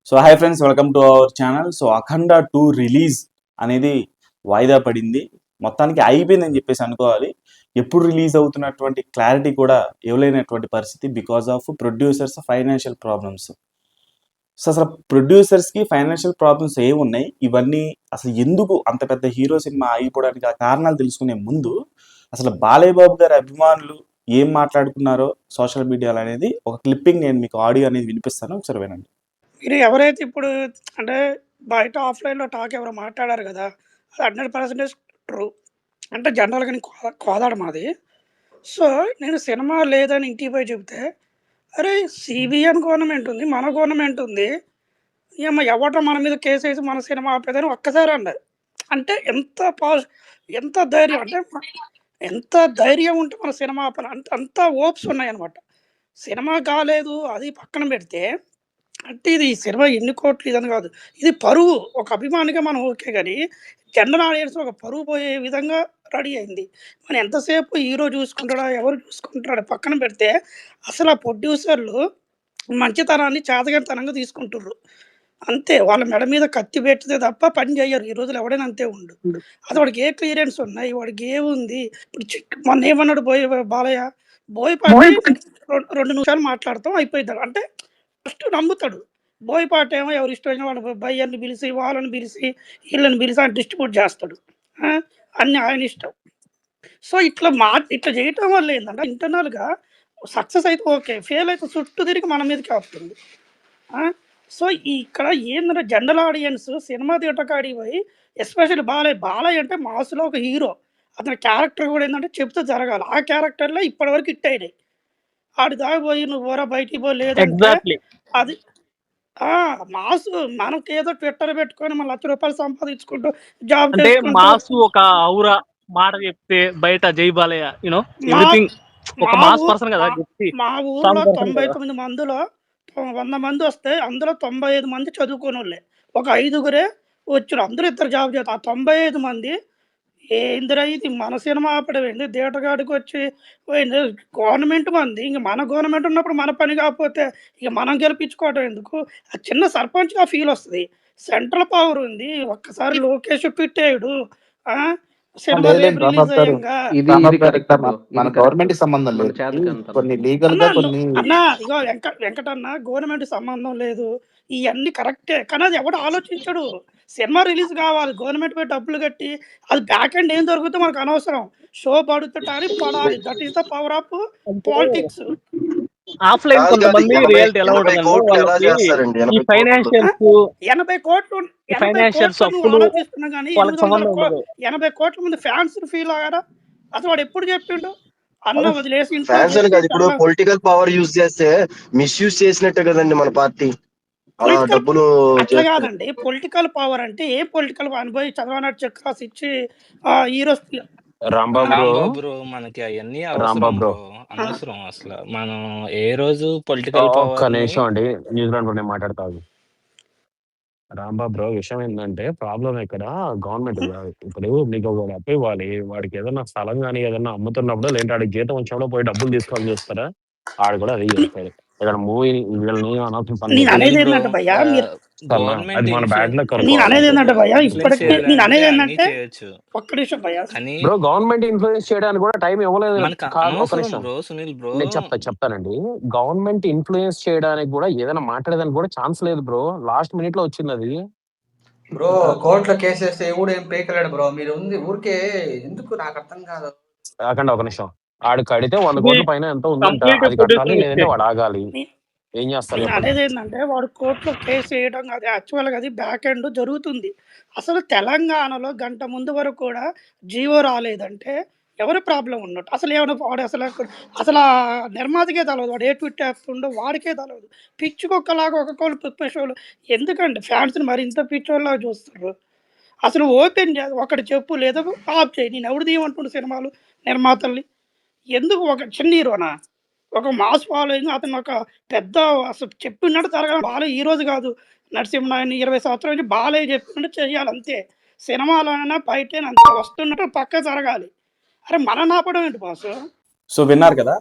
So hi friends, welcome to our channel. So Akhanda 2 release అనేది వాయిదా పడింది. మొత్తానికి అయిపోయిందని చెప్పేసి అనుకోవాలి. ఎప్పుడు రిలీజ్ అవుతున్నటువంటి క్లారిటీ కూడా ఇవ్వలేనటువంటి పరిస్థితి because of producers financial problems. So అసలు ప్రొడ్యూసర్స్కి ఫైనాన్షియల్ ప్రాబ్లమ్స్ ఏమున్నాయి, ఇవన్నీ అసలు ఎందుకు అంత పెద్ద హీరో సినిమా ఆగిపోవడానికి ఆ కారణాలు తెలుసుకునే ముందు అసలు బాలయ్య బాబు గారి అభిమానులు ఏం మాట్లాడుకున్నారో సోషల్ మీడియాలో అనేది ఒక క్లిప్పింగ్ నేను మీకు ఆడియో అనేది వినిపిస్తాను, ఒకసారి వినండి. మీరు ఎవరైతే ఇప్పుడు అంటే బయట ఆఫ్‌లైన్‌లో టాక్ ఎవరో మాట్లాడారు గదా! అది 100% ట్రూ. అంటే జనరల్‌గా నేను కోదాడ మాది. సో, నేను సినిమా లేదని ఇంటికి పోయి చెప్తే, "అరేయ్! సీబీఎన్ గవర్నమెంట్ ఉంది. మన గవర్నమెంట్ ఉంది. ఎవడ్రా మన మీద కేసేసి మన సినిమా ఆపేదని" ఒక్కసారి అన్నారు. అంటే ఎంత ధైర్యం అంటే ఎంత ధైర్యం ఉంటే మన సినిమా ఆపని అంత హోప్స్ ఉన్నాయన్నమాట. సినిమా కాలేదు అది పక్కన పెడితే అంటే ఇది సినిమా ఎన్ని కోట్లు ఇదని కాదు. ఇది పరువు. ఒక అభిమానిగా మనం ఓకే గాని, జనరల్ ఆడియన్స్ ఒక పరువు పోయే విధంగా రెడీ అయింది. మనం ఎంతసేపు హీరో చూసుకుంటాడా, ఎవరు చూసుకుంటాడో పక్కన పెడితే, అసలు ఆ ప్రొడ్యూసర్‌లు మంచితనాన్ని చేతగానితనంగా తీసుకుంటుర్రు. అంతే. వాళ్ళ మెడ మీద కత్తి పెట్టితే తప్ప పని చెయ్యరు. ఈ రోజుల్లో ఎవడైనా అంతే ఉండు. అది వాడికి ఏ క్లియరెన్స్ ఉన్నాయి, వాడికి ఏముంది. ఇప్పుడు మొన్నేమన్నాడు బాలయ్య, బోయపాటి 2 నిమిషాలు మాట్లాడతాం అయిపోయిద్ది. అంటే ఫస్ట్ నమ్ముతాడు. బోయపాటేమో ఎవరిష్టం వచ్చిన వాళ్ళ బయ్యర్‌ని పిలిసి, వాళ్ళని పిలిసి, ఈళ్ళని పిలిసి ఆయన డిస్ట్రిబ్యూట్ చేస్తాడు. ఆ! అన్నీ ఆయన ఇష్టం. సో, ఇట్లా చేయటం వల్ల ఏందంటే ఇంటర్నల్‌గా సక్సెస్ అయితే ఓకే. ఫెయిల్ అయితే చుట్టూ తిరిగి మన మీదకే వస్తుంది. ఆ! సో, ఇక్కడ ఏందంటే జనరల్ ఆడియన్స్ సినిమా థియేటర్ కాడికి పోయి ఎస్పెషల్లీ బాలయ్య అంటే మాస్‌లో ఒక హీరో. అతని క్యారెక్టర్ కూడా ఏందంటే చెప్తే జరగాలి. ఆ క్యారెక్టర్‌లే ఇప్పటివరకు హిట్ అయినాయి. ఆడి దాకా పోయి "నువ్వు పోరా బయటికి పో" లేదంటే ఎగ్జాక్ట్‌లీ. అది ఆ! మాసు మనకేదో ట్విట్టర్ పెట్టుకొని మన రూ. 1,00,000 సంపాదించుకుంటూ, జాబ్ అంటే చేసుకుంటూ మాసు ఒక ఔరా మాట చెప్తే బయట జై బాలయ్య మా ఎవ్రీథింగ్ ఒక మా మాస్ ఊ పర్సన్ కదా మా గెట్టి మా ఊర్లో స్ట్రాంగ్ పర్సన్ కదా. 99 మందిలో 100 మందొస్తే అందులో 95 మంది చదువుకోనోళ్ళే. ఒక ఐదుగురే వచ్చిర్రు. అందరూ ఇద్దరు జాబ్ చేత్తారు. ఆ 95 మంది ఏందిరా ఇది మన సినిమా ఆపడం ఏంది? థియేటర్ కాడికొచ్చి పోయింది గవర్నమెంట్ మనది. ఇంక మన గవర్నమెంట్ ఉన్నప్పుడు మన పని కాకపోతే ఇక మనం గెలిపించుకోవడం ఎందుకు? ఆ చిన్న సర్పంచ్‌గా ఫీలొస్తది. సెంట్రల్ పవర్ ఉంది. ఒక్కసారి లోకేష్ ట్వీటేయడు. ఆ! సినిమా రేపు లేదులేండి రిలీజ్ రాంబాబు గారు. అయ్యంగా ఇది రాంబాబు గారు కరెక్ట్ ఇక్కడ బ్రో. మన ఇది గవర్నమెంట్‌కి కరెక్ట్. సంబంధం మన లేదు. చేతకంత. కొన్ని అన్నా లీగల్‌గా కొన్ని ఇగో వెంకటన్న గవర్నమెంట్ సంబంధం లేదు. ఇయన్నీ కరెక్టే. కానీ అది ఎవడు ఆలోచించడు. సినిమా రిలీజ్ కావాలి. గవర్నమెంట్ పోయి డబ్బులు కట్టి అది బ్యాక్ ఎండ్ ఏం జరుగుద్దో మనకు అనవసరం. షో పడుతుంటాని పడాలి. That is the power of అంటే పాలిటిక్స్. ఆఫ్లైన్ కాదు కాదు కొంతమంది 80 రియాలిటీ ఎలా 80 ఉంటుందంటే కోట్లు ఎలా వాళ్ళకి చేస్తారండి ఈ 80 కోట్లు ఆ! ఫైనాన్షియల్స్ 80 కోట్లు నువ్వు అప్పులు ఆలోచిస్తున్నావు గానీ వాళ్ళకి 800 సంబంధం ఉండదు. 80 కోట్ల మంది ఫ్యాన్స్ ఫీల్ అయ్యారా? అసలు వాడు ఎప్పుడు చెప్పిండు? అన్న వదిలేసి ఇంట్లో ఫ్యాన్స్ అని కాదు చెప్పేసి ఇప్పుడు అన్న పొలిటికల్ పవర్ యూజ్ చేస్తే మిస్యూజ్ చేసినట్టే కదండి మన పార్టీ అలా పొలిటికల్ డబ్బులు అట్లా చేస్తే కాదండి. పొలిటికల్ పవర్ అంటే ఏ పొలిటికల్ అనుభవి చదవనట్టు చెక్ రాసిచ్చి heroes Rambabu bro Rambabu bro మనకి అవన్నీ అవసరం రాంబాబు బ్రో బ్రో. అనవసరం అసలు. మనం ఏ రోజు పొలిటికల్ ఒక్క పవర్‌ని నిమిషం అండి. న్యూజిలాండ్ లో నేను మాట్లాడతాను. రాంబాబు బ్రో విషయం ఏంటంటే ప్రాబ్లం ఇక్కడ గవర్నమెంట్ కాదు. ఇప్పుడు నీకు ఒక అప్పు ఇవ్వాలి, వాడికి ఏదైనా స్థలం కానీ ఏదైనా అమ్ముతున్నప్పుడు లేదంటే ఆడికి జీతం వచ్చినప్పుడు పోయి డబ్బులు తీసుకోవాలని చూస్తారా? ఆడు కూడా అదే చేస్తాడు. ఇక్కడ మూవీ వీళ్ళని అనవసరం పని నేను సునీల్ అనేది బ్రో ఏంటంటే భయ్యా మీరు గవర్నమెంట్ అది మన బ్యాడ్ లక్ నేను అనుకోవాలి అనేది అంతే. ఏంటంటే భయ్యా ఇన్‌ఫ్లుయెన్స్ ఇప్పటికి నేను చేయాలంటే అనేది అన్నీ ఏంటంటే చేయొచ్చు. ఒక్క నిమిషం భయ్యా. కానీ బ్రో గవర్నమెంట్ ఇన్ఫ్లుయెన్స్ చేయడానికి కూడా టైం ఇవ్వలేదు. మనకు కాదు ఒక అనవసరం నిమిషం బ్రో సునీల్ బ్రో. నేను చెప్తానండి. గవర్నమెంట్ ఇన్ఫ్లుయెన్స్ చేయడానికి కూడా ఏదైనా మాట్లాడేదానికి కూడా ఛాన్స్ లేదు బ్రో. లాస్ట్ మినిట్ లో వచ్చింది అది. బ్రో కోర్టులో కేసేస్తే ఎవడు ఏం పీకలేడు బ్రో. మీరు ఉంది ఊరికే ఎందుకు నాకు అర్థం కాదు. కాకండి ఒక నిమిషం. ఆడు కడితే 100 ఇది కోట్ల పైన ఎంతో ఉందంట. కంప్లీట్ అది కట్టాలి, ప్రొడ్యూసర్ లేదంటే మిస్టేక్. వాడు ఆగాలి. నే- ఏం చేస్తారు నేను చెప్పండి. అనేది ఏంటంటే వాడు కోర్టులో కేసు వేయడం కాదు, యాక్చువల్గా అది బ్యాక్ ఎండ్ జరుగుతుంది. అసలు తెలంగాణలో గంట ముందు వరకు కూడా జీవో రాలేదంటే ఎవరి ప్రాబ్లం ఉన్నట్టు? అసలు ఏమైనా వాడు అసలు ఆ నిర్మాతకే తెలవదు. వాడు ఏ ట్విట్ వేస్తుండో వాడికే తెలవదు. పిచ్చి కుక్కలాగా ఒక్కొక్కరు పిచ్చోళ్ళు ఎందుకండి ఫ్యాన్స్ని మరి ఇంత పిచ్చోళ్ళలాగా చూస్తారు? అసలు ఓపెన్ చేయాలి. ఒకటి చెప్పు లేదా ఆఫ్ చేయి. నేను ఎవడు తీయమంటుండు సినిమాలు నిర్మాతల్ని? ఎందుకు ఒక చిన్న హీరోనా? ఒక మాస్ ఫాలోయింగ్ అతను ఒక పెద్ద అసలు చెప్పినట్టు జరగాలి. బాలయ్య ఈరోజు కాదు. నరసింహనాయుడు 20 సంవత్సరాల నుంచి బాలయ్య చెప్పినట్టు చేయాలి అంతే. సినిమాలోనైనా బయటైనా అంతే వస్తున్నట్టు పక్కా జరగాలి. అరే మనల్ని ఆపడం ఏంటి బాసు? సో విన్నారు కదా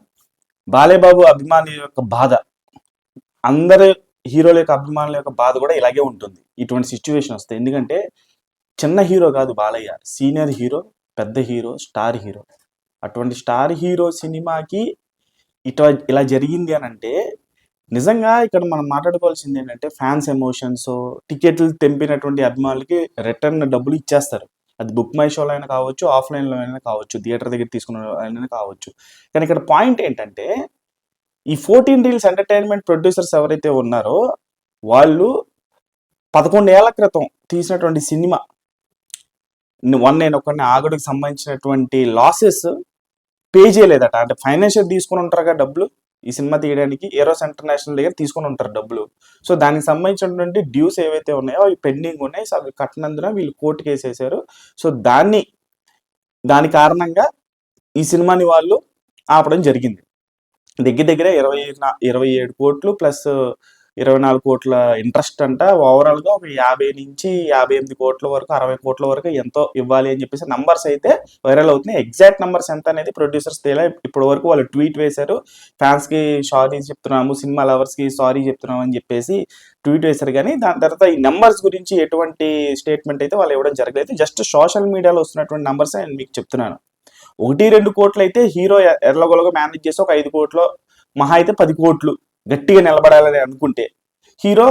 బాలయ్య బాబు అభిమాని యొక్క బాధ. అందరూ హీరోల యొక్క అభిమానుల యొక్క బాధ కూడా ఇలాగే ఉంటుంది ఇటువంటి సిచ్యువేషన్ వస్తే. ఎందుకంటే చిన్న హీరో కాదు బాలయ్య, సీనియర్ హీరో, పెద్ద హీరో, స్టార్ హీరో. అటువంటి స్టార్ హీరో సినిమాకి ఇలా జరిగింది అని అంటే నిజంగా ఇక్కడ మనం మాట్లాడుకోవాల్సింది ఏంటంటే ఫ్యాన్స్ ఎమోషన్స్, టికెట్లు తెంపినటువంటి అభిమానులకి రిటర్న్ డబ్బులు ఇచ్చేస్తారు. అది బుక్ మై షోలో అయినా కావచ్చు, ఆఫ్లైన్లో అయినా కావచ్చు, థియేటర్ దగ్గర తీసుకున్న అయినా కావచ్చు. కానీ ఇక్కడ పాయింట్ ఏంటంటే ఈ 14 రీల్స్ ఎంటర్టైన్మెంట్ ప్రొడ్యూసర్స్ ఎవరైతే ఉన్నారో వాళ్ళు 11 ఏళ్ల క్రితం తీసినటువంటి సినిమా నేను ఒకరిని ఆగడుకు సంబంధించినటువంటి లాసెస్ పే చేయలేదట. అంటే ఫైనాన్షియల్ తీసుకుని ఉంటారు కదా డబ్బులు, ఈ సినిమా తీయడానికి ఏరోస్ ఇంటర్నేషనల్ దగ్గర తీసుకుని ఉంటారు డబ్బులు. సో దానికి సంబంధించినటువంటి డ్యూస్ ఏవైతే ఉన్నాయో అవి పెండింగ్ ఉన్నాయి. సో అవి కట్టినందున వీళ్ళు కోర్టు కేసు వేసారు. సో దాని కారణంగా ఈ సినిమాని వాళ్ళు ఆపడం జరిగింది. దగ్గర 27 కోట్లు ప్లస్ 24 కోట్ల ఇంట్రెస్ట్ అంట. ఓవరాల్గా ఒక 50 నుంచి 58 కోట్ల వరకు, 60 కోట్ల వరకు ఎంతో ఇవ్వాలి అని చెప్పేసి నంబర్స్ అయితే వైరల్ అవుతున్నాయి. ఎగ్జాక్ట్ నంబర్స్ ఎంత అనేది ప్రొడ్యూసర్స్ తెలియ. ఇప్పటి వరకు వాళ్ళు ట్వీట్ వేశారు, ఫ్యాన్స్కి సారీ చెప్తున్నాము, సినిమా లవర్స్కి సారీ చెప్తున్నాము అని చెప్పేసి ట్వీట్ వేశారు. కానీ దాని తర్వాత ఈ నెంబర్స్ గురించి ఎటువంటి స్టేట్మెంట్ అయితే వాళ్ళు ఇవ్వడం జరగలేదు. జస్ట్ సోషల్ మీడియాలో వస్తున్నటువంటి నెంబర్స్ నేను మీకు చెప్తున్నాను. 1-2 కోట్లు అయితే హీరో ఎర్లగొలగా మేనేజ్ చేసి ఒక 5 కోట్లు, మహా అయితే 10 కోట్లు గట్టిగా నిలబడాలని అనుకుంటే హీరో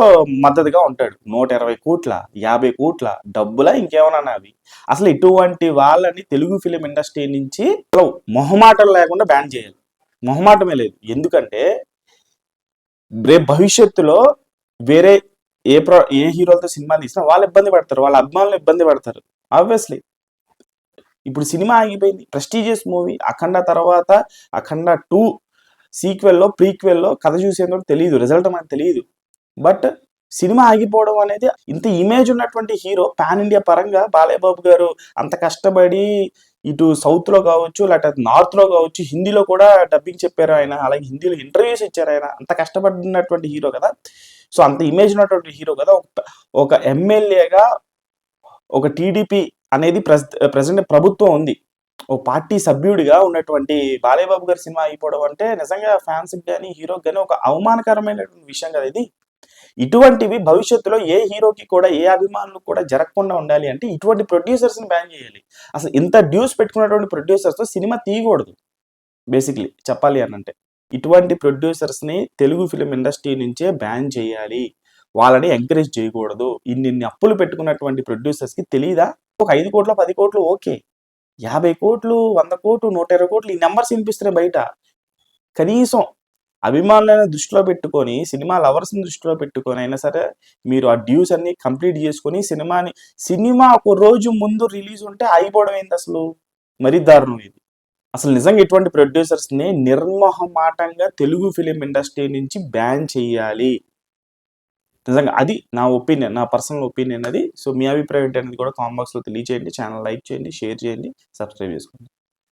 మద్దతుగా ఉంటాడు. 120 కోట్ల, 50 కోట్ల డబ్బులా ఇంకేమన్నా అవి. అసలు ఇటువంటి వాళ్ళని తెలుగు ఫిలిం ఇండస్ట్రీ నుంచి మొహమాటం లేకుండా బ్యాన్ చేయాలి. మొహమాటమే లేదు. ఎందుకంటే రేపు భవిష్యత్తులో వేరే ఏ హీరోలతో సినిమా తీసినా వాళ్ళు ఇబ్బంది పడతారు, వాళ్ళ అభిమానులు ఇబ్బంది పడతారు. ఆబ్వియస్లీ ఇప్పుడు సినిమా ఆగిపోయింది. ప్రెస్టీజియస్ మూవీ అఖండ తర్వాత అఖండ 2 సీక్వెల్లో, ప్రీక్వెల్లో కథ చూసేందుకు తెలియదు, రిజల్ట్ మనకు తెలియదు. బట్ సినిమా ఆగిపోవడం అనేది, ఇంత ఇమేజ్ ఉన్నటువంటి హీరో పాన్ ఇండియా పరంగా బాలయ్య బాబు గారు అంత కష్టపడి ఇటు సౌత్లో కావచ్చు, లేకపోతే నార్త్లో కావచ్చు, హిందీలో కూడా డబ్బింగ్ చెప్పారు ఆయన, అలాగే హిందీలో ఇంటర్వ్యూస్ ఇచ్చారు ఆయన. అంత కష్టపడినటువంటి హీరో కదా. సో అంత ఇమేజ్ ఉన్నటువంటి హీరో కదా. ఒక ఎమ్మెల్యేగా ఒక టీడీపీ అనేది ప్రజెంట్ ప్రభుత్వం ఉంది, ఓ పార్టీ సభ్యుడిగా ఉన్నటువంటి బాలయ్య బాబు గారి సినిమా అయిపోవడం అంటే నిజంగా ఫ్యాన్స్కి కానీ హీరోకి కానీ ఒక అవమానకరమైనటువంటి విషయం కదా ఇది. ఇటువంటివి భవిష్యత్తులో ఏ హీరోకి కూడా, ఏ అభిమానులకు కూడా జరగకుండా ఉండాలి అంటే ఇటువంటి ప్రొడ్యూసర్స్ని బ్యాన్ చేయాలి. అసలు ఇంత డ్యూస్ పెట్టుకున్నటువంటి ప్రొడ్యూసర్స్తో సినిమా తీయకూడదు. బేసిక్లీ చెప్పాలి అని అంటే ఇటువంటి ప్రొడ్యూసర్స్ని తెలుగు ఫిలిం ఇండస్ట్రీ నుంచే బ్యాన్ చేయాలి. వాళ్ళని ఎంకరేజ్ చేయకూడదు. ఇన్ని అప్పులు పెట్టుకున్నటువంటి ప్రొడ్యూసర్స్కి తెలియదా? ఒక 5 కోట్లు 10 కోట్లు ఓకే, 50 కోట్లు 100 కోట్లు 120 కోట్లు ఈ నెంబర్స్ వినిపిస్తున్నాయి బయట. కనీసం అభిమానులను దృష్టిలో పెట్టుకొని, సినిమా లవర్స్ని దృష్టిలో పెట్టుకొని అయినా సరే మీరు ఆ డ్యూస్ అన్ని కంప్లీట్ చేసుకొని సినిమా ఒక రోజు ముందు రిలీజ్ ఉంటే అయిపోవడం ఏంటి అసలు? మరీ దారుణం ఇది. అసలు నిజంగా ఇటువంటి ప్రొడ్యూసర్స్ని నిర్మోహమాటంగా తెలుగు ఫిలిం ఇండస్ట్రీ నుంచి బ్యాన్ చేయాలి. నిజంగా అది నా ఒపీనియన్, నా పర్సనల్ ఒపీనియన్ అది. సో మీ అభిప్రాయం ఏంటి అనేది కూడా కామెంట్ బాక్స్లో తెలియజేయండి. ఛానల్ లైక్ చేయండి, షేర్ చేయండి, సబ్స్క్రైబ్ చేసుకోండి.